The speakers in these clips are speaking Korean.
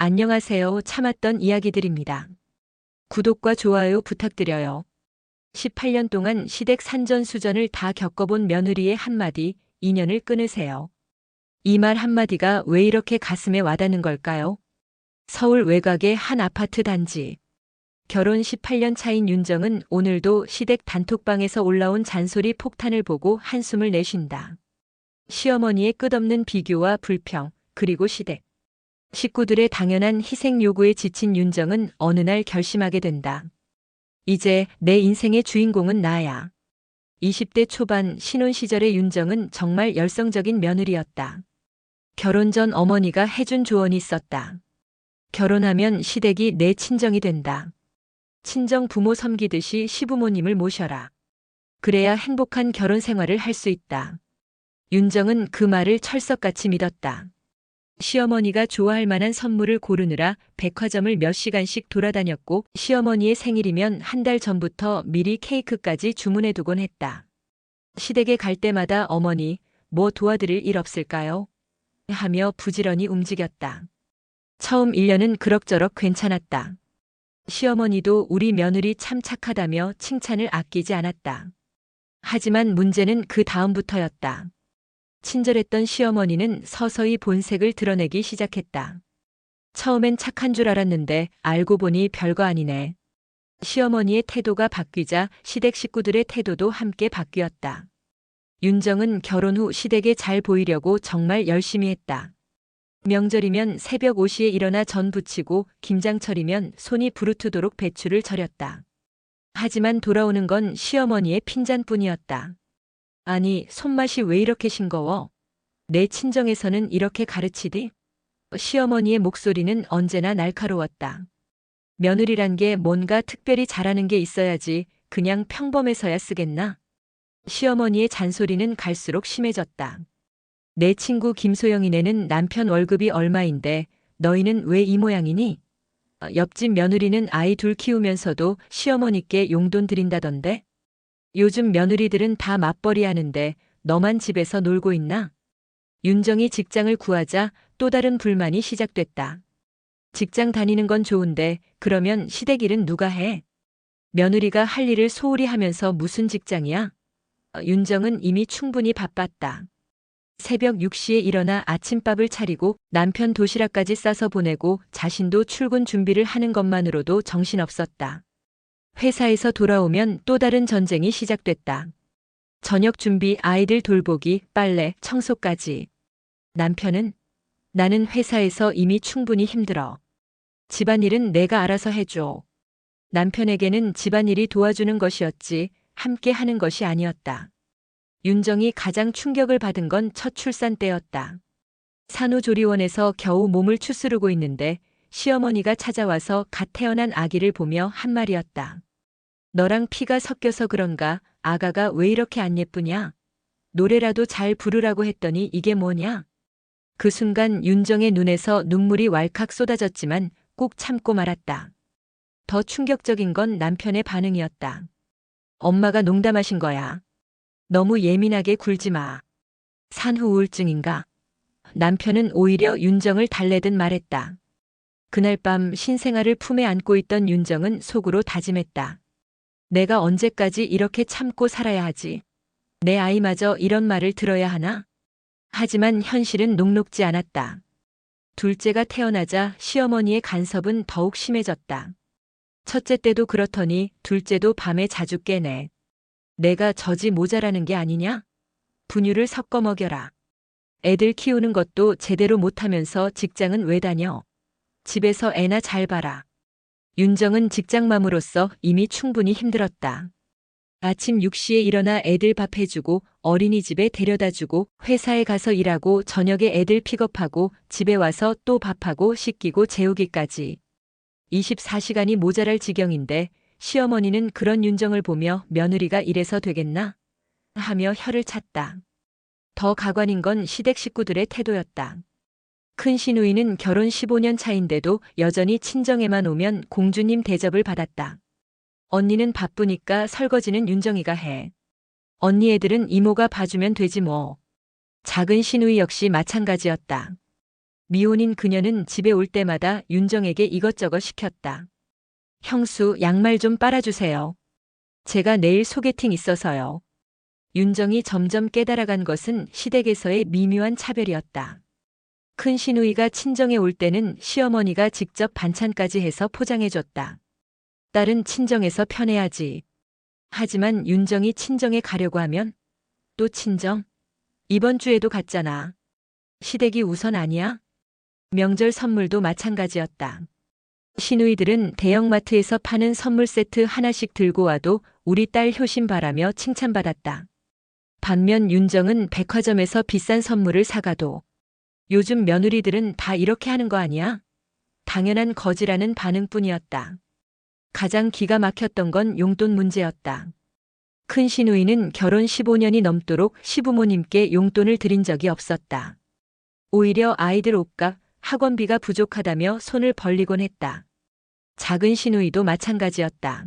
안녕하세요. 참았던 이야기들입니다. 구독과 좋아요 부탁드려요. 18년 동안 시댁 산전수전을 다 겪어본 며느리의 한마디, 인연을 끊으세요. 이 말 한마디가 왜 이렇게 가슴에 와닿는 걸까요? 서울 외곽의 한 아파트 단지. 결혼 18년 차인 윤정은 오늘도 시댁 단톡방에서 올라온 잔소리 폭탄을 보고 한숨을 내쉰다. 시어머니의 끝없는 비교와 불평, 그리고 시댁 식구들의 당연한 희생 요구에 지친 윤정은 어느 날 결심하게 된다. 이제 내 인생의 주인공은 나야. 20대 초반 신혼 시절의 윤정은 정말 열성적인 며느리였다. 결혼 전 어머니가 해준 조언이 있었다. 결혼하면 시댁이 내 친정이 된다. 친정 부모 섬기듯이 시부모님을 모셔라. 그래야 행복한 결혼 생활을 할 수 있다. 윤정은 그 말을 철석같이 믿었다. 시어머니가 좋아할 만한 선물을 고르느라 백화점을 몇 시간씩 돌아다녔고 시어머니의 생일이면 한 달 전부터 미리 케이크까지 주문해 두곤 했다. 시댁에 갈 때마다 어머니, 뭐 도와드릴 일 없을까요? 하며 부지런히 움직였다. 처음 1년은 그럭저럭 괜찮았다. 시어머니도 우리 며느리 참 착하다며 칭찬을 아끼지 않았다. 하지만 문제는 그 다음부터였다. 친절했던 시어머니는 서서히 본색을 드러내기 시작했다. 처음엔 착한 줄 알았는데 알고 보니 별거 아니네. 시어머니의 태도가 바뀌자 시댁 식구들의 태도도 함께 바뀌었다. 윤정은 결혼 후 시댁에 잘 보이려고 정말 열심히 했다. 명절이면 새벽 5시에 일어나 전 부치고 김장철이면 손이 부르트도록 배추를 절였다. 하지만 돌아오는 건 시어머니의 핀잔뿐이었다. 아니, 손맛이 왜 이렇게 싱거워? 내 친정에서는 이렇게 가르치디? 시어머니의 목소리는 언제나 날카로웠다. 며느리란 게 뭔가 특별히 잘하는 게 있어야지 그냥 평범해서야 쓰겠나? 시어머니의 잔소리는 갈수록 심해졌다. 내 친구 김소영이네는 남편 월급이 얼마인데 너희는 왜 이 모양이니? 옆집 며느리는 아이 둘 키우면서도 시어머니께 용돈 드린다던데? 요즘 며느리들은 다 맞벌이 하는데 너만 집에서 놀고 있나? 윤정이 직장을 구하자 또 다른 불만이 시작됐다. 직장 다니는 건 좋은데 그러면 시댁 일은 누가 해? 며느리가 할 일을 소홀히 하면서 무슨 직장이야? 윤정은 이미 충분히 바빴다. 새벽 6시에 일어나 아침밥을 차리고 남편 도시락까지 싸서 보내고 자신도 출근 준비를 하는 것만으로도 정신없었다. 회사에서 돌아오면 또 다른 전쟁이 시작됐다. 저녁 준비, 아이들 돌보기, 빨래, 청소까지. 남편은 나는 회사에서 이미 충분히 힘들어. 집안일은 내가 알아서 해줘. 남편에게는 집안일이 도와주는 것이었지 함께 하는 것이 아니었다. 윤정이 가장 충격을 받은 건 첫 출산 때였다. 산후조리원에서 겨우 몸을 추스르고 있는데 시어머니가 찾아와서 갓 태어난 아기를 보며 한 말이었다. 너랑 피가 섞여서 그런가 아가가 왜 이렇게 안 예쁘냐? 노래라도 잘 부르라고 했더니 이게 뭐냐? 그 순간 윤정의 눈에서 눈물이 왈칵 쏟아졌지만 꾹 참고 말았다. 더 충격적인 건 남편의 반응이었다. 엄마가 농담하신 거야. 너무 예민하게 굴지 마. 산후 우울증인가? 남편은 오히려 윤정을 달래듯 말했다. 그날 밤 신생아를 품에 안고 있던 윤정은 속으로 다짐했다. 내가 언제까지 이렇게 참고 살아야 하지? 내 아이마저 이런 말을 들어야 하나? 하지만 현실은 녹록지 않았다. 둘째가 태어나자 시어머니의 간섭은 더욱 심해졌다. 첫째 때도 그렇더니 둘째도 밤에 자주 깨네. 내가 젖이 모자라는 게 아니냐? 분유를 섞어 먹여라. 애들 키우는 것도 제대로 못하면서 직장은 왜 다녀? 집에서 애나 잘 봐라. 윤정은 직장맘으로서 이미 충분히 힘들었다. 아침 6시에 일어나 애들 밥 해주고 어린이집에 데려다주고 회사에 가서 일하고 저녁에 애들 픽업하고 집에 와서 또 밥하고 씻기고 재우기까지. 24시간이 모자랄 지경인데 시어머니는 그런 윤정을 보며 며느리가 이래서 되겠나? 하며 혀를 찼다. 더 가관인 건 시댁 식구들의 태도였다. 큰 시누이는 결혼 15년 차인데도 여전히 친정에만 오면 공주님 대접을 받았다. 언니는 바쁘니까 설거지는 윤정이가 해. 언니 애들은 이모가 봐주면 되지 뭐. 작은 시누이 역시 마찬가지였다. 미혼인 그녀는 집에 올 때마다 윤정에게 이것저것 시켰다. 형수, 양말 좀 빨아주세요. 제가 내일 소개팅 있어서요. 윤정이 점점 깨달아간 것은 시댁에서의 미묘한 차별이었다. 큰 시누이가 친정에 올 때는 시어머니가 직접 반찬까지 해서 포장해줬다. 딸은 친정에서 편해야지. 하지만 윤정이 친정에 가려고 하면 또 친정? 이번 주에도 갔잖아. 시댁이 우선 아니야? 명절 선물도 마찬가지였다. 시누이들은 대형마트에서 파는 선물 세트 하나씩 들고 와도 우리 딸 효심 바라며 칭찬받았다. 반면 윤정은 백화점에서 비싼 선물을 사가도 요즘 며느리들은 다 이렇게 하는 거 아니야? 당연한 거지라는 반응뿐이었다. 가장 기가 막혔던 건 용돈 문제였다. 큰 시누이는 결혼 15년이 넘도록 시부모님께 용돈을 드린 적이 없었다. 오히려 아이들 옷값, 학원비가 부족하다며 손을 벌리곤 했다. 작은 시누이도 마찬가지였다.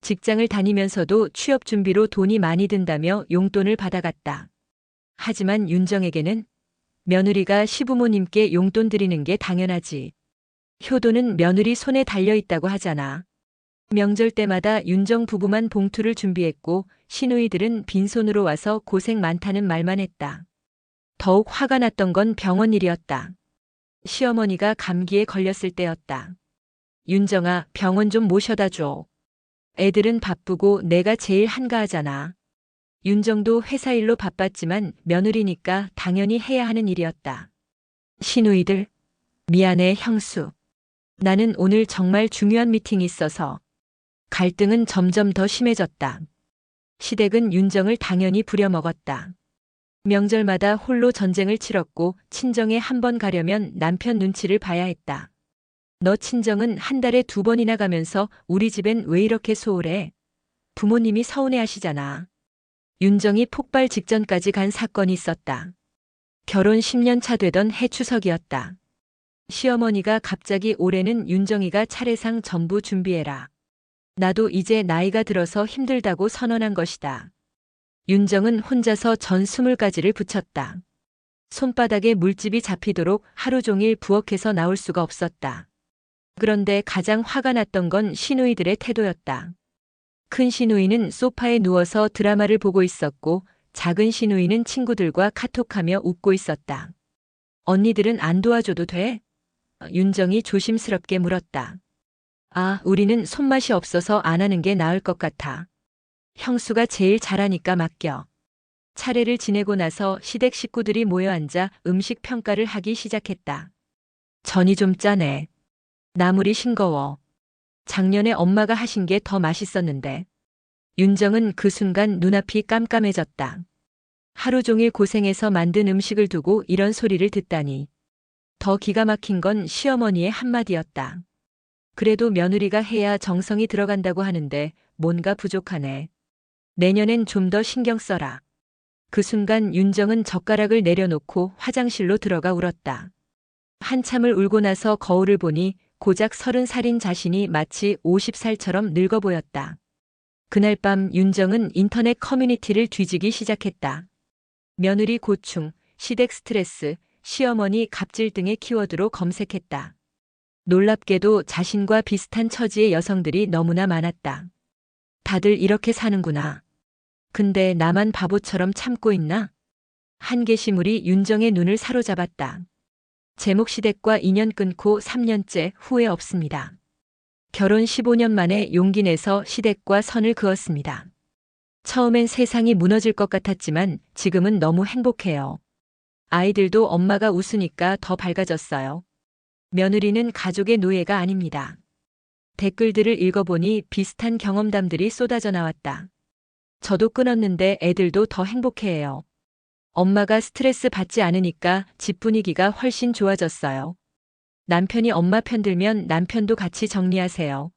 직장을 다니면서도 취업 준비로 돈이 많이 든다며 용돈을 받아갔다. 하지만 윤정에게는 며느리가 시부모님께 용돈 드리는 게 당연하지. 효도는 며느리 손에 달려 있다고 하잖아. 명절 때마다 윤정 부부만 봉투를 준비했고 시누이들은 빈손으로 와서 고생 많다는 말만 했다. 더욱 화가 났던 건 병원 일이었다. 시어머니가 감기에 걸렸을 때였다. 윤정아, 병원 좀 모셔다 줘. 애들은 바쁘고 내가 제일 한가하잖아. 윤정도 회사 일로 바빴지만 며느리니까 당연히 해야 하는 일이었다. 시누이들, 미안해 형수. 나는 오늘 정말 중요한 미팅이 있어서. 갈등은 점점 더 심해졌다. 시댁은 윤정을 당연히 부려먹었다. 명절마다 홀로 전쟁을 치렀고 친정에 한 번 가려면 남편 눈치를 봐야 했다. 너 친정은 한 달에 2번이나 가면서 우리 집엔 왜 이렇게 소홀해? 부모님이 서운해하시잖아. 윤정이 폭발 직전까지 간 사건이 있었다. 결혼 10년 차 되던 해 추석이었다. 시어머니가 갑자기 올해는 윤정이가 차례상 전부 준비해라. 나도 이제 나이가 들어서 힘들다고 선언한 것이다. 윤정은 혼자서 전 20가지를 붙였다. 손바닥에 물집이 잡히도록 하루 종일 부엌에서 나올 수가 없었다. 그런데 가장 화가 났던 건 시누이들의 태도였다. 큰 시누이는 소파에 누워서 드라마를 보고 있었고 작은 시누이는 친구들과 카톡하며 웃고 있었다. 언니들은 안 도와줘도 돼? 윤정이 조심스럽게 물었다. 아, 우리는 손맛이 없어서 안 하는 게 나을 것 같아. 형수가 제일 잘하니까 맡겨. 차례를 지내고 나서 시댁 식구들이 모여 앉아 음식 평가를 하기 시작했다. 전이 좀 짜네. 나물이 싱거워. 작년에 엄마가 하신 게 더 맛있었는데. 윤정은 그 순간 눈앞이 깜깜해졌다. 하루 종일 고생해서 만든 음식을 두고 이런 소리를 듣다니. 더 기가 막힌 건 시어머니의 한마디였다. 그래도 며느리가 해야 정성이 들어간다고 하는데 뭔가 부족하네. 내년엔 좀 더 신경 써라. 그 순간 윤정은 젓가락을 내려놓고 화장실로 들어가 울었다. 한참을 울고 나서 거울을 보니 고작 30살인 자신이 마치 50살처럼 늙어 보였다. 그날 밤 윤정은 인터넷 커뮤니티를 뒤지기 시작했다. 며느리 고충, 시댁 스트레스, 시어머니 갑질 등의 키워드로 검색했다. 놀랍게도 자신과 비슷한 처지의 여성들이 너무나 많았다. 다들 이렇게 사는구나. 근데 나만 바보처럼 참고 있나? 한 게시물이 윤정의 눈을 사로잡았다. 제목 시댁과 인연 끊고 3년째 후회 없습니다. 결혼 15년 만에 용기 내서 시댁과 선을 그었습니다. 처음엔 세상이 무너질 것 같았지만 지금은 너무 행복해요. 아이들도 엄마가 웃으니까 더 밝아졌어요. 며느리는 가족의 노예가 아닙니다. 댓글들을 읽어보니 비슷한 경험담들이 쏟아져 나왔다. 저도 끊었는데 애들도 더 행복해해요. 엄마가 스트레스 받지 않으니까 집 분위기가 훨씬 좋아졌어요. 남편이 엄마 편 들면 남편도 같이 정리하세요.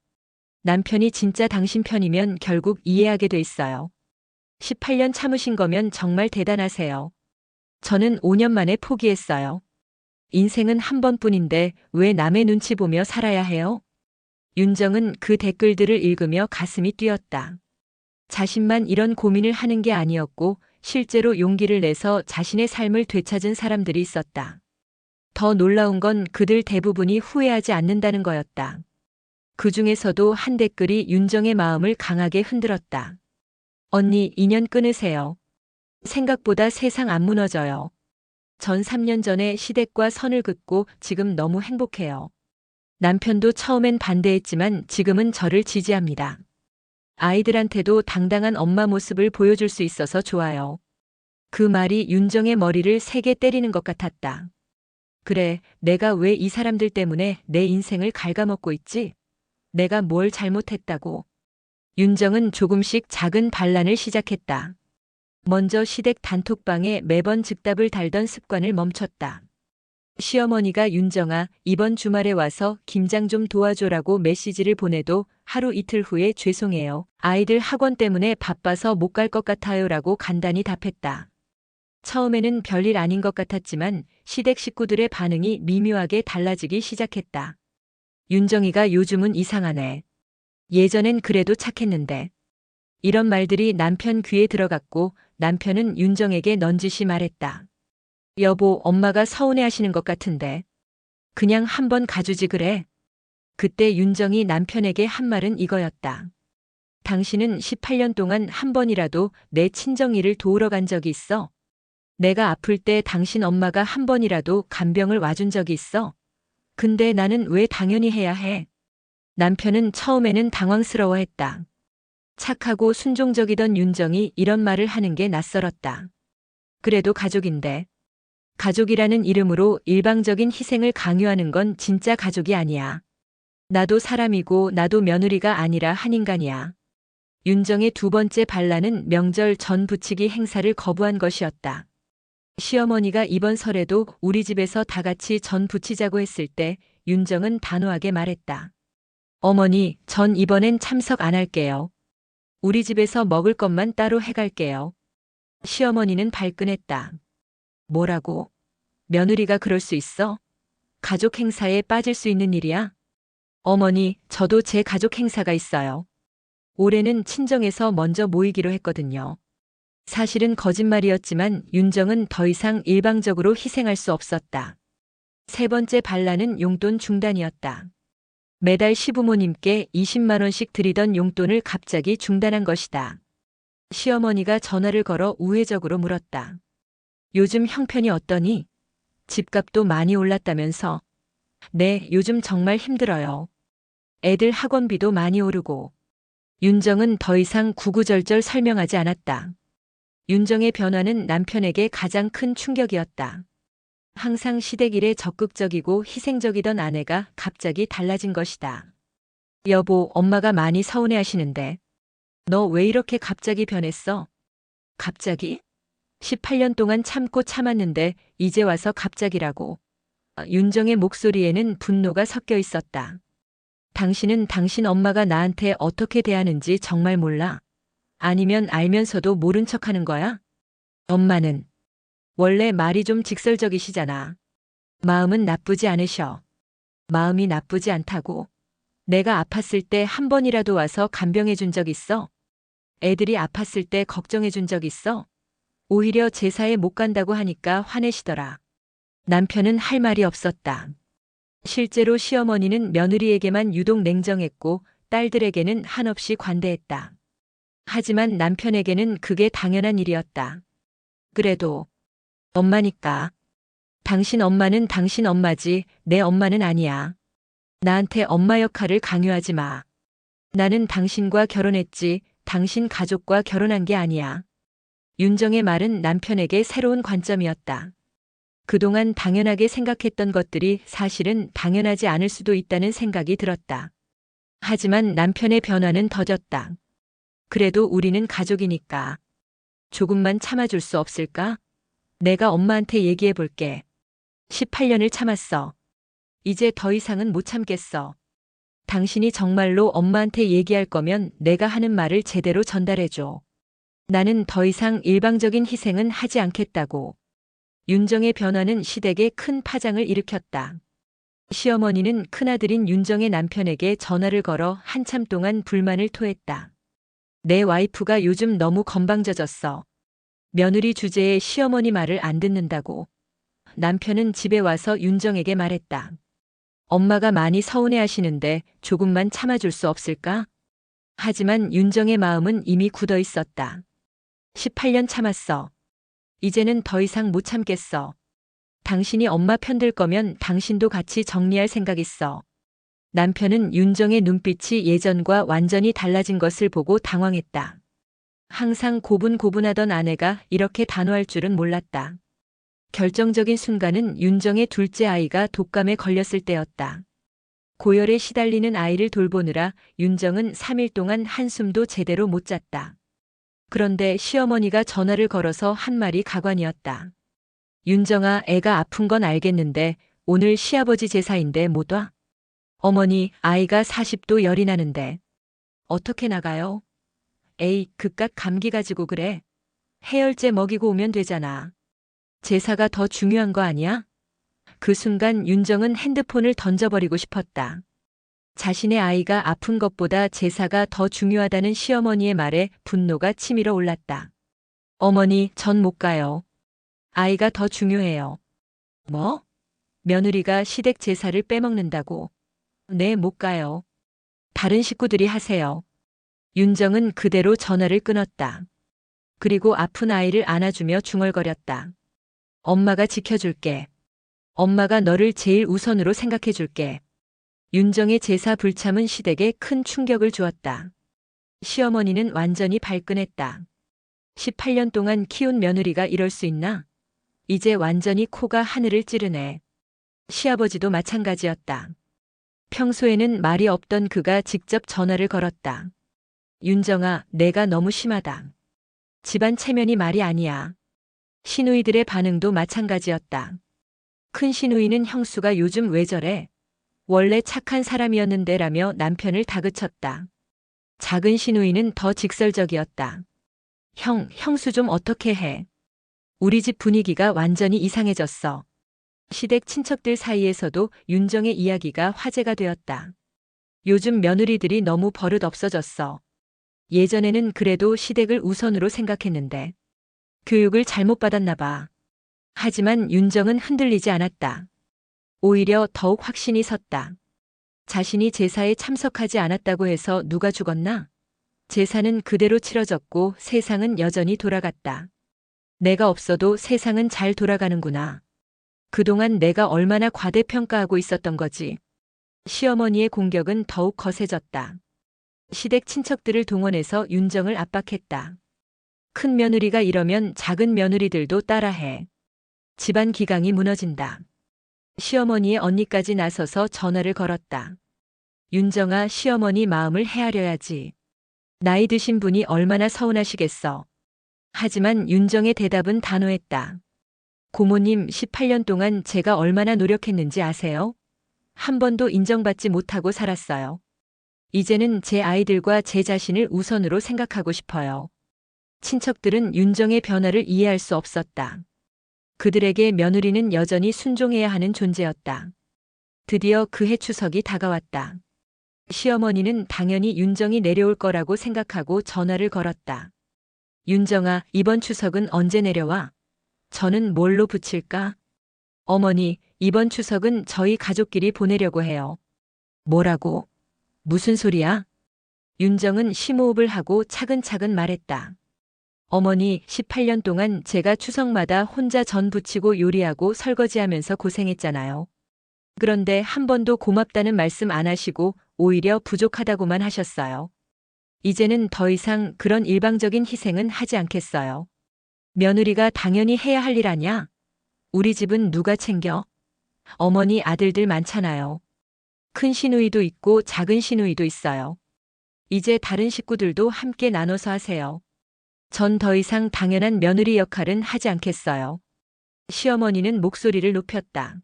남편이 진짜 당신 편이면 결국 이해하게 돼 있어요. 18년 참으신 거면 정말 대단하세요. 저는 5년 만에 포기했어요. 인생은 한 번뿐인데 왜 남의 눈치 보며 살아야 해요? 윤정은 그 댓글들을 읽으며 가슴이 뛰었다. 자신만 이런 고민을 하는 게 아니었고 실제로 용기를 내서 자신의 삶을 되찾은 사람들이 있었다. 더 놀라운 건 그들 대부분이 후회하지 않는다는 거였다. 그 중에서도 한 댓글이 윤정의 마음을 강하게 흔들었다. 언니, 인연 끊으세요. 생각보다 세상 안 무너져요. 전 3년 전에 시댁과 선을 긋고 지금 너무 행복해요. 남편도 처음엔 반대했지만 지금은 저를 지지합니다. 아이들한테도 당당한 엄마 모습을 보여줄 수 있어서 좋아요. 그 말이 윤정의 머리를 세게 때리는 것 같았다. 그래, 내가 왜 이 사람들 때문에 내 인생을 갉아먹고 있지? 내가 뭘 잘못했다고. 윤정은 조금씩 작은 반란을 시작했다. 먼저 시댁 단톡방에 매번 즉답을 달던 습관을 멈췄다. 시어머니가 윤정아, 이번 주말에 와서 김장 좀 도와줘라고 메시지를 보내도 하루 이틀 후에 죄송해요. 아이들 학원 때문에 바빠서 못 갈 것 같아요라고 간단히 답했다. 처음에는 별일 아닌 것 같았지만 시댁 식구들의 반응이 미묘하게 달라지기 시작했다. 윤정이가 요즘은 이상하네. 예전엔 그래도 착했는데. 이런 말들이 남편 귀에 들어갔고 남편은 윤정에게 넌지시 말했다. 여보, 엄마가 서운해하시는 것 같은데. 그냥 한번 가주지 그래. 그때 윤정이 남편에게 한 말은 이거였다. 당신은 18년 동안 한 번이라도 내 친정일을 도우러 간 적이 있어? 내가 아플 때 당신 엄마가 한 번이라도 간병을 와준 적이 있어? 근데 나는 왜 당연히 해야 해? 남편은 처음에는 당황스러워했다. 착하고 순종적이던 윤정이 이런 말을 하는 게 낯설었다. 그래도 가족인데. 가족이라는 이름으로 일방적인 희생을 강요하는 건 진짜 가족이 아니야. 나도 사람이고 나도 며느리가 아니라 한 인간이야. 윤정의 두 번째 반란은 명절 전 부치기 행사를 거부한 것이었다. 시어머니가 이번 설에도 우리 집에서 다 같이 전 부치자고 했을 때 윤정은 단호하게 말했다. 어머니, 전 이번엔 참석 안 할게요. 우리 집에서 먹을 것만 따로 해갈게요. 시어머니는 발끈했다. 뭐라고? 며느리가 그럴 수 있어? 가족 행사에 빠질 수 있는 일이야? 어머니, 저도 제 가족 행사가 있어요. 올해는 친정에서 먼저 모이기로 했거든요. 사실은 거짓말이었지만 윤정은 더 이상 일방적으로 희생할 수 없었다. 세 번째 반란은 용돈 중단이었다. 매달 시부모님께 20만 원씩 드리던 용돈을 갑자기 중단한 것이다. 시어머니가 전화를 걸어 우회적으로 물었다. 요즘 형편이 어떠니? 집값도 많이 올랐다면서. 네, 요즘 정말 힘들어요. 애들 학원비도 많이 오르고. 윤정은 더 이상 구구절절 설명하지 않았다. 윤정의 변화는 남편에게 가장 큰 충격이었다. 항상 시댁 일에 적극적이고 희생적이던 아내가 갑자기 달라진 것이다. 여보, 엄마가 많이 서운해하시는데. 너 왜 이렇게 갑자기 변했어? 갑자기? 18년 동안 참고 참았는데 이제 와서 갑자기라고. 윤정의 목소리에는 분노가 섞여 있었다. 당신은 당신 엄마가 나한테 어떻게 대하는지 정말 몰라? 아니면 알면서도 모른 척하는 거야? 엄마는 원래 말이 좀 직설적이시잖아. 마음은 나쁘지 않으셔. 마음이 나쁘지 않다고. 내가 아팠을 때 한 번이라도 와서 간병해 준 적 있어? 애들이 아팠을 때 걱정해 준 적 있어? 오히려 제사에 못 간다고 하니까 화내시더라. 남편은 할 말이 없었다. 실제로 시어머니는 며느리에게만 유독 냉정했고 딸들에게는 한없이 관대했다. 하지만 남편에게는 그게 당연한 일이었다. 그래도 엄마니까. 당신 엄마는 당신 엄마지 내 엄마는 아니야. 나한테 엄마 역할을 강요하지 마. 나는 당신과 결혼했지 당신 가족과 결혼한 게 아니야. 윤정의 말은 남편에게 새로운 관점이었다. 그동안 당연하게 생각했던 것들이 사실은 당연하지 않을 수도 있다는 생각이 들었다. 하지만 남편의 변화는 더졌다. 그래도 우리는 가족이니까. 조금만 참아줄 수 없을까? 내가 엄마한테 얘기해 볼게. 18년을 참았어. 이제 더 이상은 못 참겠어. 당신이 정말로 엄마한테 얘기할 거면 내가 하는 말을 제대로 전달해줘. 나는 더 이상 일방적인 희생은 하지 않겠다고. 윤정의 변화는 시댁에 큰 파장을 일으켰다. 시어머니는 큰아들인 윤정의 남편에게 전화를 걸어 한참 동안 불만을 토했다. 내 와이프가 요즘 너무 건방져졌어. 며느리 주제에 시어머니 말을 안 듣는다고. 남편은 집에 와서 윤정에게 말했다. 엄마가 많이 서운해하시는데 조금만 참아줄 수 없을까? 하지만 윤정의 마음은 이미 굳어 있었다. 18년 참았어. 이제는 더 이상 못 참겠어. 당신이 엄마 편들 거면 당신도 같이 정리할 생각 있어. 남편은 윤정의 눈빛이 예전과 완전히 달라진 것을 보고 당황했다. 항상 고분고분하던 아내가 이렇게 단호할 줄은 몰랐다. 결정적인 순간은 윤정의 둘째 아이가 독감에 걸렸을 때였다. 고열에 시달리는 아이를 돌보느라 윤정은 3일 동안 한숨도 제대로 못 잤다. 그런데 시어머니가 전화를 걸어서 한 말이 가관이었다. 윤정아, 애가 아픈 건 알겠는데 오늘 시아버지 제사인데 못 와? 어머니, 아이가 40도 열이 나는데. 어떻게 나가요? 에이, 그깟 감기 가지고 그래. 해열제 먹이고 오면 되잖아. 제사가 더 중요한 거 아니야? 그 순간 윤정은 핸드폰을 던져버리고 싶었다. 자신의 아이가 아픈 것보다 제사가 더 중요하다는 시어머니의 말에 분노가 치밀어 올랐다. 어머니, 전 못 가요. 아이가 더 중요해요. 뭐? 며느리가 시댁 제사를 빼먹는다고? 네, 못 가요. 다른 식구들이 하세요. 윤정은 그대로 전화를 끊었다. 그리고 아픈 아이를 안아주며 중얼거렸다. 엄마가 지켜줄게. 엄마가 너를 제일 우선으로 생각해줄게. 윤정의 제사 불참은 시댁에 큰 충격을 주었다. 시어머니는 완전히 발끈했다. 18년 동안 키운 며느리가 이럴 수 있나? 이제 완전히 코가 하늘을 찌르네. 시아버지도 마찬가지였다. 평소에는 말이 없던 그가 직접 전화를 걸었다. 윤정아, 내가 너무 심하다. 집안 체면이 말이 아니야. 시누이들의 반응도 마찬가지였다. 큰 시누이는 형수가 요즘 왜 저래? 원래 착한 사람이었는데 라며 남편을 다그쳤다. 작은 시누이는 더 직설적이었다. 형수 좀 어떻게 해? 우리 집 분위기가 완전히 이상해졌어. 시댁 친척들 사이에서도 윤정의 이야기가 화제가 되었다. 요즘 며느리들이 너무 버릇 없어졌어. 예전에는 그래도 시댁을 우선으로 생각했는데 교육을 잘못 받았나 봐. 하지만 윤정은 흔들리지 않았다. 오히려 더욱 확신이 섰다. 자신이 제사에 참석하지 않았다고 해서 누가 죽었나? 제사는 그대로 치러졌고 세상은 여전히 돌아갔다. 내가 없어도 세상은 잘 돌아가는구나. 그동안 내가 얼마나 과대평가하고 있었던 거지. 시어머니의 공격은 더욱 거세졌다. 시댁 친척들을 동원해서 윤정을 압박했다. 큰 며느리가 이러면 작은 며느리들도 따라해. 집안 기강이 무너진다. 시어머니의 언니까지 나서서 전화를 걸었다. 윤정아, 시어머니 마음을 헤아려야지. 나이 드신 분이 얼마나 서운하시겠어. 하지만 윤정의 대답은 단호했다. 고모님, 18년 동안 제가 얼마나 노력했는지 아세요? 한 번도 인정받지 못하고 살았어요. 이제는 제 아이들과 제 자신을 우선으로 생각하고 싶어요. 친척들은 윤정의 변화를 이해할 수 없었다. 그들에게 며느리는 여전히 순종해야 하는 존재였다. 드디어 그해 추석이 다가왔다. 시어머니는 당연히 윤정이 내려올 거라고 생각하고 전화를 걸었다. 윤정아, 이번 추석은 언제 내려와? 저는 뭘로 붙일까? 어머니, 이번 추석은 저희 가족끼리 보내려고 해요. 뭐라고? 무슨 소리야? 윤정은 심호흡을 하고 차근차근 말했다. 어머니, 18년 동안 제가 추석마다 혼자 전 부치고 요리하고 설거지하면서 고생했잖아요. 그런데 한 번도 고맙다는 말씀 안 하시고 오히려 부족하다고만 하셨어요. 이제는 더 이상 그런 일방적인 희생은 하지 않겠어요. 며느리가 당연히 해야 할 일 아냐? 우리 집은 누가 챙겨? 어머니, 아들들 많잖아요. 큰 시누이도 있고 작은 시누이도 있어요. 이제 다른 식구들도 함께 나눠서 하세요. 전 더 이상 당연한 며느리 역할은 하지 않겠어요. 시어머니는 목소리를 높였다.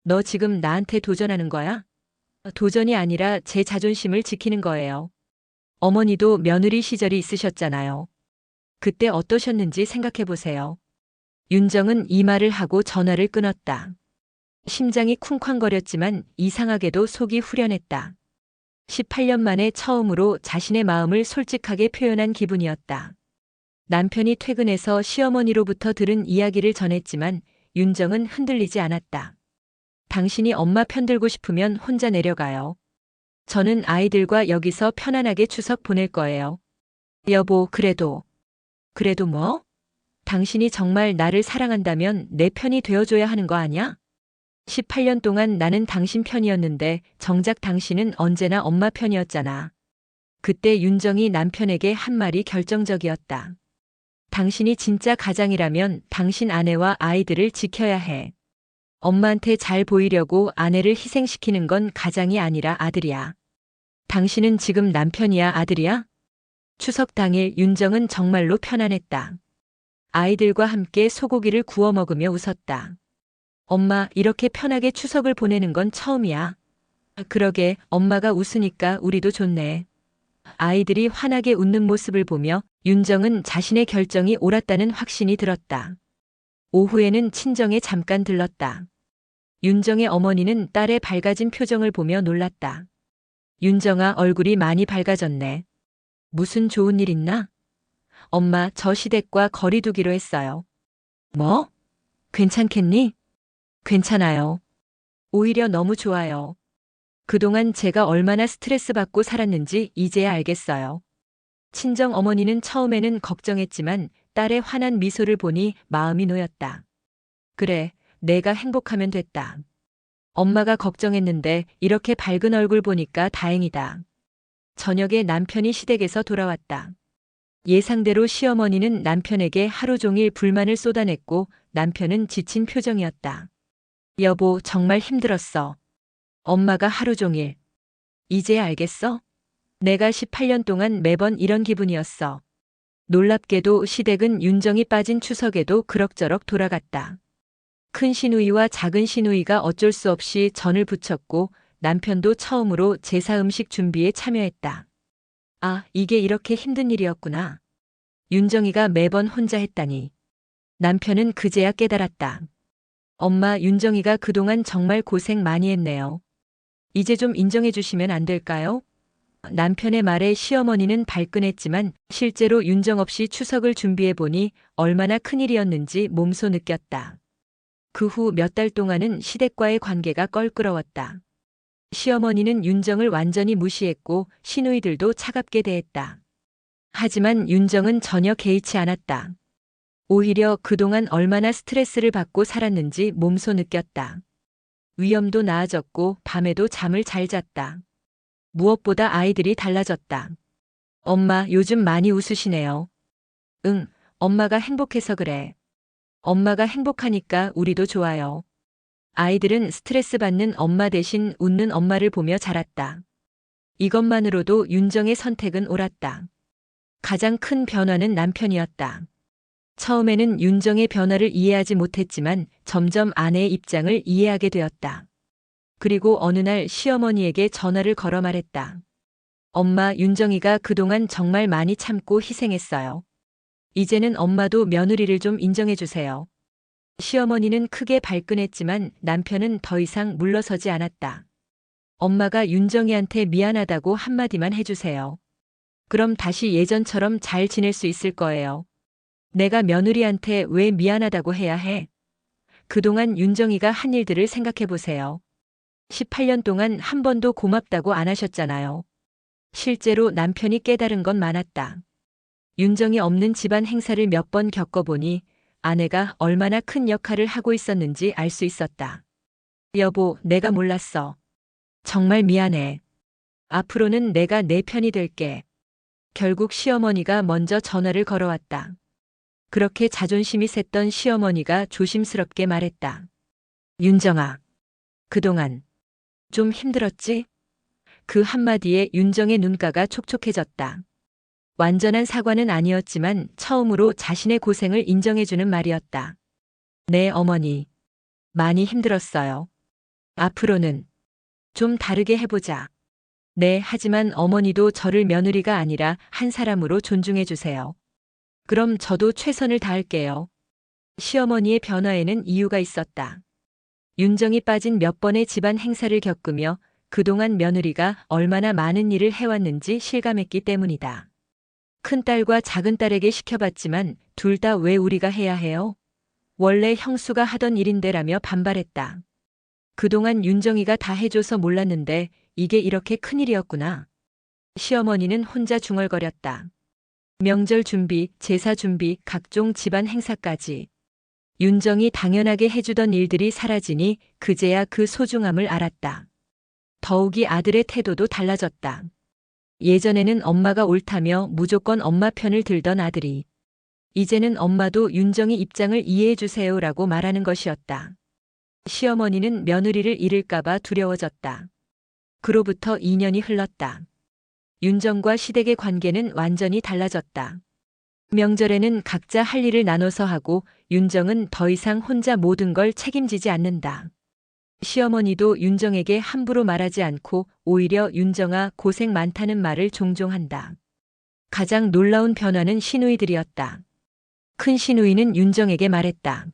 너 지금 나한테 도전하는 거야? 도전이 아니라 제 자존심을 지키는 거예요. 어머니도 며느리 시절이 있으셨잖아요. 그때 어떠셨는지 생각해 보세요. 윤정은 이 말을 하고 전화를 끊었다. 심장이 쿵쾅거렸지만 이상하게도 속이 후련했다. 18년 만에 처음으로 자신의 마음을 솔직하게 표현한 기분이었다. 남편이 퇴근해서 시어머니로부터 들은 이야기를 전했지만 윤정은 흔들리지 않았다. 당신이 엄마 편들고 싶으면 혼자 내려가요. 저는 아이들과 여기서 편안하게 추석 보낼 거예요. 여보, 그래도 뭐? 당신이 정말 나를 사랑한다면 내 편이 되어줘야 하는 거 아냐? 18년 동안 나는 당신 편이었는데 정작 당신은 언제나 엄마 편이었잖아. 그때 윤정이 남편에게 한 말이 결정적이었다. 당신이 진짜 가장이라면 당신 아내와 아이들을 지켜야 해. 엄마한테 잘 보이려고 아내를 희생시키는 건 가장이 아니라 아들이야. 당신은 지금 남편이야, 아들이야? 추석 당일 윤정은 정말로 편안했다. 아이들과 함께 소고기를 구워 먹으며 웃었다. 엄마, 이렇게 편하게 추석을 보내는 건 처음이야. 그러게, 엄마가 웃으니까 우리도 좋네. 아이들이 환하게 웃는 모습을 보며 윤정은 자신의 결정이 옳았다는 확신이 들었다. 오후에는 친정에 잠깐 들렀다. 윤정의 어머니는 딸의 밝아진 표정을 보며 놀랐다. 윤정아, 얼굴이 많이 밝아졌네. 무슨 좋은 일 있나? 엄마, 저 시댁과 거리 두기로 했어요. 뭐? 괜찮겠니? 괜찮아요. 오히려 너무 좋아요. 그동안 제가 얼마나 스트레스 받고 살았는지 이제야 알겠어요. 친정 어머니는 처음에는 걱정했지만 딸의 환한 미소를 보니 마음이 놓였다. 그래, 내가 행복하면 됐다. 엄마가 걱정했는데 이렇게 밝은 얼굴 보니까 다행이다. 저녁에 남편이 시댁에서 돌아왔다. 예상대로 시어머니는 남편에게 하루 종일 불만을 쏟아냈고 남편은 지친 표정이었다. 여보, 정말 힘들었어. 엄마가 하루 종일. 이제 알겠어? 내가 18년 동안 매번 이런 기분이었어. 놀랍게도 시댁은 윤정이 빠진 추석에도 그럭저럭 돌아갔다. 큰 시누이와 작은 시누이가 어쩔 수 없이 전을 부쳤고 남편도 처음으로 제사 음식 준비에 참여했다. 아, 이게 이렇게 힘든 일이었구나. 윤정이가 매번 혼자 했다니. 남편은 그제야 깨달았다. 엄마, 윤정이가 그동안 정말 고생 많이 했네요. 이제 좀 인정해 주시면 안 될까요? 남편의 말에 시어머니는 발끈했지만 실제로 윤정 없이 추석을 준비해 보니 얼마나 큰일이었는지 몸소 느꼈다. 그 후 몇 달 동안은 시댁과의 관계가 껄끄러웠다. 시어머니는 윤정을 완전히 무시했고 시누이들도 차갑게 대했다. 하지만 윤정은 전혀 개의치 않았다. 오히려 그동안 얼마나 스트레스를 받고 살았는지 몸소 느꼈다. 위염도 나아졌고 밤에도 잠을 잘 잤다. 무엇보다 아이들이 달라졌다. 엄마, 요즘 많이 웃으시네요. 응, 엄마가 행복해서 그래. 엄마가 행복하니까 우리도 좋아요. 아이들은 스트레스 받는 엄마 대신 웃는 엄마를 보며 자랐다. 이것만으로도 윤정의 선택은 옳았다. 가장 큰 변화는 남편이었다. 처음에는 윤정의 변화를 이해하지 못했지만 점점 아내의 입장을 이해하게 되었다. 그리고 어느 날 시어머니에게 전화를 걸어 말했다. 엄마, 윤정이가 그동안 정말 많이 참고 희생했어요. 이제는 엄마도 며느리를 좀 인정해 주세요. 시어머니는 크게 발끈했지만 남편은 더 이상 물러서지 않았다. 엄마가 윤정이한테 미안하다고 한마디만 해주세요. 그럼 다시 예전처럼 잘 지낼 수 있을 거예요. 내가 며느리한테 왜 미안하다고 해야 해? 그동안 윤정이가 한 일들을 생각해 보세요. 18년 동안 한 번도 고맙다고 안 하셨잖아요. 실제로 남편이 깨달은 건 많았다. 윤정이 없는 집안 행사를 몇 번 겪어보니 아내가 얼마나 큰 역할을 하고 있었는지 알 수 있었다. 여보, 내가 몰랐어. 정말 미안해. 앞으로는 내가 내 편이 될게. 결국 시어머니가 먼저 전화를 걸어왔다. 그렇게 자존심이 셌던 시어머니가 조심스럽게 말했다. 윤정아, 그동안 좀 힘들었지? 그 한마디에 윤정의 눈가가 촉촉해졌다. 완전한 사과는 아니었지만 처음으로 자신의 고생을 인정해주는 말이었다. 네, 어머니. 많이 힘들었어요. 앞으로는 좀 다르게 해보자. 네, 하지만 어머니도 저를 며느리가 아니라 한 사람으로 존중해주세요. 그럼 저도 최선을 다할게요. 시어머니의 변화에는 이유가 있었다. 윤정이 빠진 몇 번의 집안 행사를 겪으며 그동안 며느리가 얼마나 많은 일을 해왔는지 실감했기 때문이다. 큰딸과 작은딸에게 시켜봤지만 둘 다 왜 우리가 해야 해요? 원래 형수가 하던 일인데라며 반발했다. 그동안 윤정이가 다 해줘서 몰랐는데 이게 이렇게 큰일이었구나. 시어머니는 혼자 중얼거렸다. 명절 준비, 제사 준비, 각종 집안 행사까지. 윤정이 당연하게 해주던 일들이 사라지니 그제야 그 소중함을 알았다. 더욱이 아들의 태도도 달라졌다. 예전에는 엄마가 옳다며 무조건 엄마 편을 들던 아들이 이제는 엄마도 윤정이 입장을 이해해 주세요라고 말하는 것이었다. 시어머니는 며느리를 잃을까봐 두려워졌다. 그로부터 2년이 흘렀다. 윤정과 시댁의 관계는 완전히 달라졌다. 명절에는 각자 할 일을 나눠서 하고 윤정은 더 이상 혼자 모든 걸 책임지지 않는다. 시어머니도 윤정에게 함부로 말하지 않고 오히려 윤정아 고생 많다는 말을 종종 한다. 가장 놀라운 변화는 시누이들이었다. 큰 시누이는 윤정에게 말했다.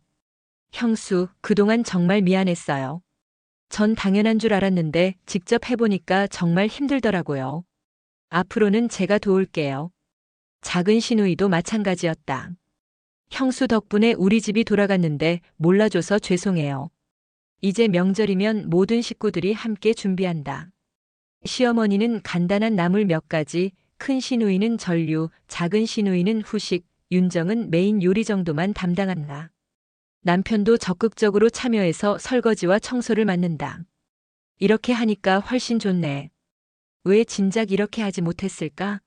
형수, 그동안 정말 미안했어요. 전 당연한 줄 알았는데 직접 해보니까 정말 힘들더라고요. 앞으로는 제가 도울게요. 작은 시누이도 마찬가지였다. 형수 덕분에 우리 집이 돌아갔는데 몰라줘서 죄송해요. 이제 명절이면 모든 식구들이 함께 준비한다. 시어머니는 간단한 나물 몇 가지, 큰 시누이는 전류, 작은 시누이는 후식, 윤정은 메인 요리 정도만 담당한다. 남편도 적극적으로 참여해서 설거지와 청소를 맡는다. 이렇게 하니까 훨씬 좋네. 왜 진작 이렇게 하지 못했을까?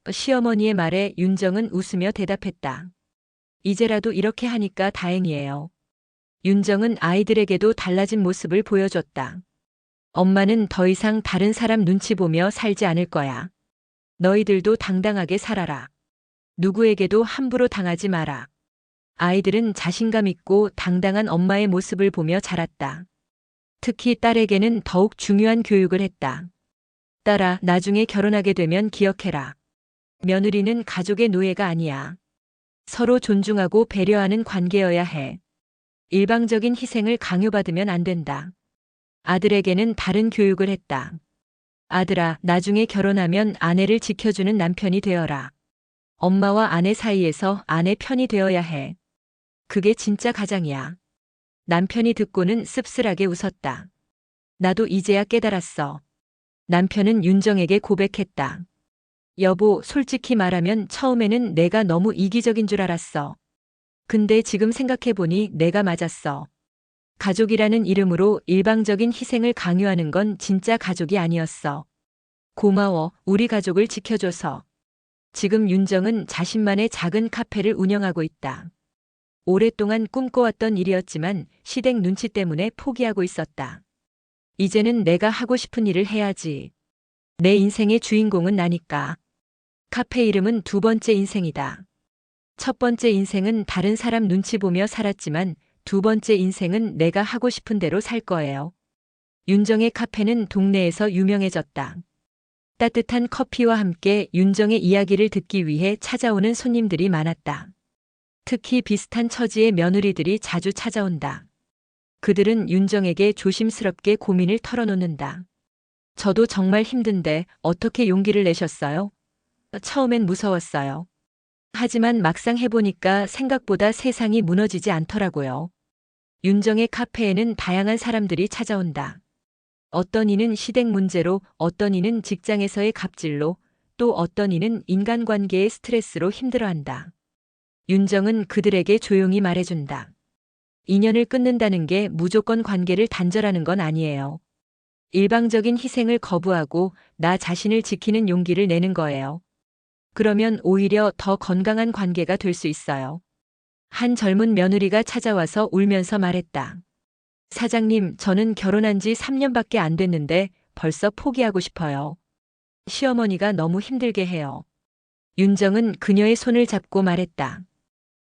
시어머니의 말에 윤정은 웃으며 대답했다. 이제라도 이렇게 하니까 다행이에요. 윤정은 아이들에게도 달라진 모습을 보여줬다. 엄마는 더 이상 다른 사람 눈치 보며 살지 않을 거야. 너희들도 당당하게 살아라. 누구에게도 함부로 당하지 마라. 아이들은 자신감 있고 당당한 엄마의 모습을 보며 자랐다. 특히 딸에게는 더욱 중요한 교육을 했다. 딸아, 나중에 결혼하게 되면 기억해라. 며느리는 가족의 노예가 아니야. 서로 존중하고 배려하는 관계여야 해. 일방적인 희생을 강요받으면 안 된다. 아들에게는 다른 교육을 했다. 아들아, 나중에 결혼하면 아내를 지켜주는 남편이 되어라. 엄마와 아내 사이에서 아내 편이 되어야 해. 그게 진짜 가장이야. 남편이 듣고는 씁쓸하게 웃었다. 나도 이제야 깨달았어. 남편은 윤정에게 고백했다. 여보, 솔직히 말하면 처음에는 내가 너무 이기적인 줄 알았어. 근데 지금 생각해보니 내가 맞았어. 가족이라는 이름으로 일방적인 희생을 강요하는 건 진짜 가족이 아니었어. 고마워, 우리 가족을 지켜줘서. 지금 윤정은 자신만의 작은 카페를 운영하고 있다. 오랫동안 꿈꿔왔던 일이었지만 시댁 눈치 때문에 포기하고 있었다. 이제는 내가 하고 싶은 일을 해야지. 내 인생의 주인공은 나니까. 카페 이름은 두 번째 인생이다. 첫 번째 인생은 다른 사람 눈치 보며 살았지만 두 번째 인생은 내가 하고 싶은 대로 살 거예요. 윤정의 카페는 동네에서 유명해졌다. 따뜻한 커피와 함께 윤정의 이야기를 듣기 위해 찾아오는 손님들이 많았다. 특히 비슷한 처지의 며느리들이 자주 찾아온다. 그들은 윤정에게 조심스럽게 고민을 털어놓는다. 저도 정말 힘든데 어떻게 용기를 내셨어요? 처음엔 무서웠어요. 하지만 막상 해보니까 생각보다 세상이 무너지지 않더라고요. 윤정의 카페에는 다양한 사람들이 찾아온다. 어떤 이는 시댁 문제로, 어떤 이는 직장에서의 갑질로, 또 어떤 이는 인간관계의 스트레스로 힘들어한다. 윤정은 그들에게 조용히 말해준다. 인연을 끊는다는 게 무조건 관계를 단절하는 건 아니에요. 일방적인 희생을 거부하고 나 자신을 지키는 용기를 내는 거예요. 그러면 오히려 더 건강한 관계가 될 수 있어요. 한 젊은 며느리가 찾아와서 울면서 말했다. 사장님, 저는 결혼한 지 3년밖에 안 됐는데 벌써 포기하고 싶어요. 시어머니가 너무 힘들게 해요. 윤정은 그녀의 손을 잡고 말했다.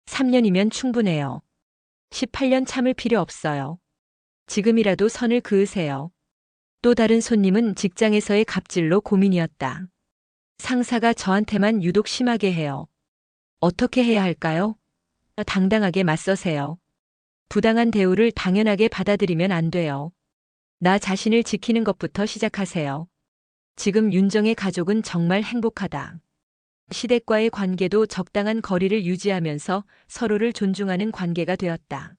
3년이면 충분해요. 18년 참을 필요 없어요. 지금이라도 선을 그으세요. 또 다른 손님은 직장에서의 갑질로 고민이었다. 상사가 저한테만 유독 심하게 해요. 어떻게 해야 할까요? 당당하게 맞서세요. 부당한 대우를 당연하게 받아들이면 안 돼요. 나 자신을 지키는 것부터 시작하세요. 지금 윤정의 가족은 정말 행복하다. 시댁과의 관계도 적당한 거리를 유지하면서 서로를 존중하는 관계가 되었다.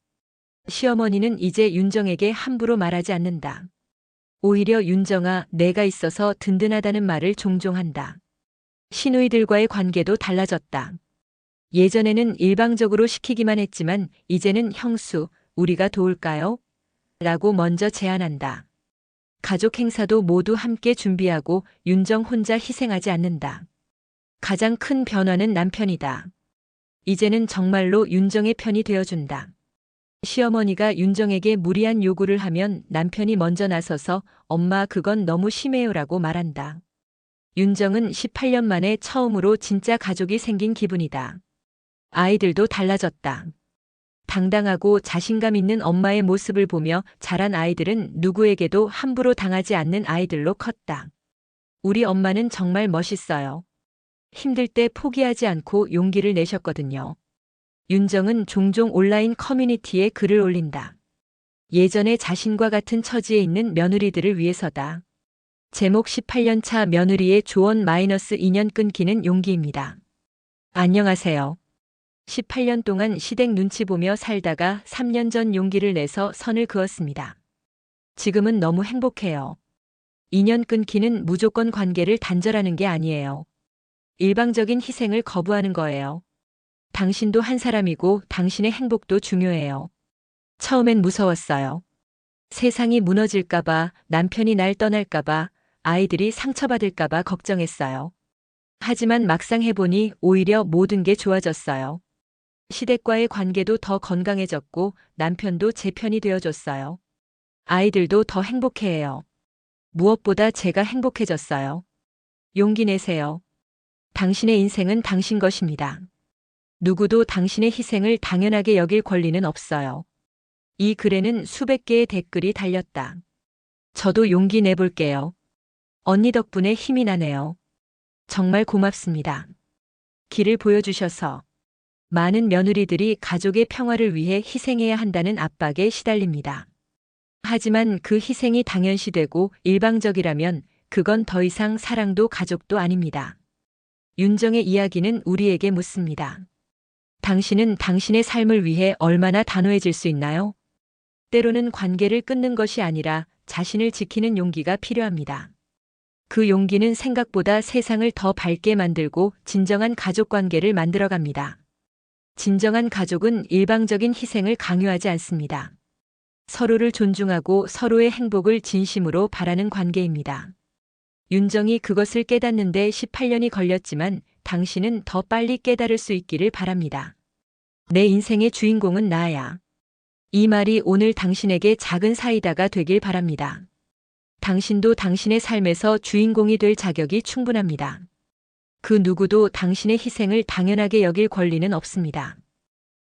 시어머니는 이제 윤정에게 함부로 말하지 않는다. 오히려 윤정아, 내가 있어서 든든하다는 말을 종종 한다. 시누이들과의 관계도 달라졌다. 예전에는 일방적으로 시키기만 했지만 이제는 형수, 우리가 도울까요? 라고 먼저 제안한다. 가족 행사도 모두 함께 준비하고 윤정 혼자 희생하지 않는다. 가장 큰 변화는 남편이다. 이제는 정말로 윤정의 편이 되어준다. 시어머니가 윤정에게 무리한 요구를 하면 남편이 먼저 나서서 엄마 그건 너무 심해요라고 말한다. 윤정은 18년 만에 처음으로 진짜 가족이 생긴 기분이다. 아이들도 달라졌다. 당당하고 자신감 있는 엄마의 모습을 보며 자란 아이들은 누구에게도 함부로 당하지 않는 아이들로 컸다. 우리 엄마는 정말 멋있어요. 힘들 때 포기하지 않고 용기를 내셨거든요. 윤정은 종종 온라인 커뮤니티에 글을 올린다. 예전에 자신과 같은 처지에 있는 며느리들을 위해서다. 제목 18년 차 며느리의 조언 -2년 끊기는 용기입니다. 안녕하세요. 18년 동안 시댁 눈치 보며 살다가 3년 전 용기를 내서 선을 그었습니다. 지금은 너무 행복해요. 2년 끊기는 무조건 관계를 단절하는 게 아니에요. 일방적인 희생을 거부하는 거예요. 당신도 한 사람이고 당신의 행복도 중요해요. 처음엔 무서웠어요. 세상이 무너질까봐, 남편이 날 떠날까봐, 아이들이 상처받을까봐 걱정했어요. 하지만 막상 해보니 오히려 모든 게 좋아졌어요. 시댁과의 관계도 더 건강해졌고 남편도 제 편이 되어줬어요. 아이들도 더 행복해해요. 무엇보다 제가 행복해졌어요. 용기 내세요. 당신의 인생은 당신 것입니다. 누구도 당신의 희생을 당연하게 여길 권리는 없어요. 이 글에는 수백 개의 댓글이 달렸다. 저도 용기 내볼게요. 언니 덕분에 힘이 나네요. 정말 고맙습니다. 길을 보여주셔서. 많은 며느리들이 가족의 평화를 위해 희생해야 한다는 압박에 시달립니다. 하지만 그 희생이 당연시되고 일방적이라면 그건 더 이상 사랑도 가족도 아닙니다. 윤정의 이야기는 우리에게 묻습니다. 당신은 당신의 삶을 위해 얼마나 단호해질 수 있나요? 때로는 관계를 끊는 것이 아니라 자신을 지키는 용기가 필요합니다. 그 용기는 생각보다 세상을 더 밝게 만들고 진정한 가족 관계를 만들어갑니다. 진정한 가족은 일방적인 희생을 강요하지 않습니다. 서로를 존중하고 서로의 행복을 진심으로 바라는 관계입니다. 윤정이 그것을 깨닫는데 18년이 걸렸지만 당신은 더 빨리 깨달을 수 있기를 바랍니다. 내 인생의 주인공은 나야. 이 말이 오늘 당신에게 작은 사이다가 되길 바랍니다. 당신도 당신의 삶에서 주인공이 될 자격이 충분합니다. 그 누구도 당신의 희생을 당연하게 여길 권리는 없습니다.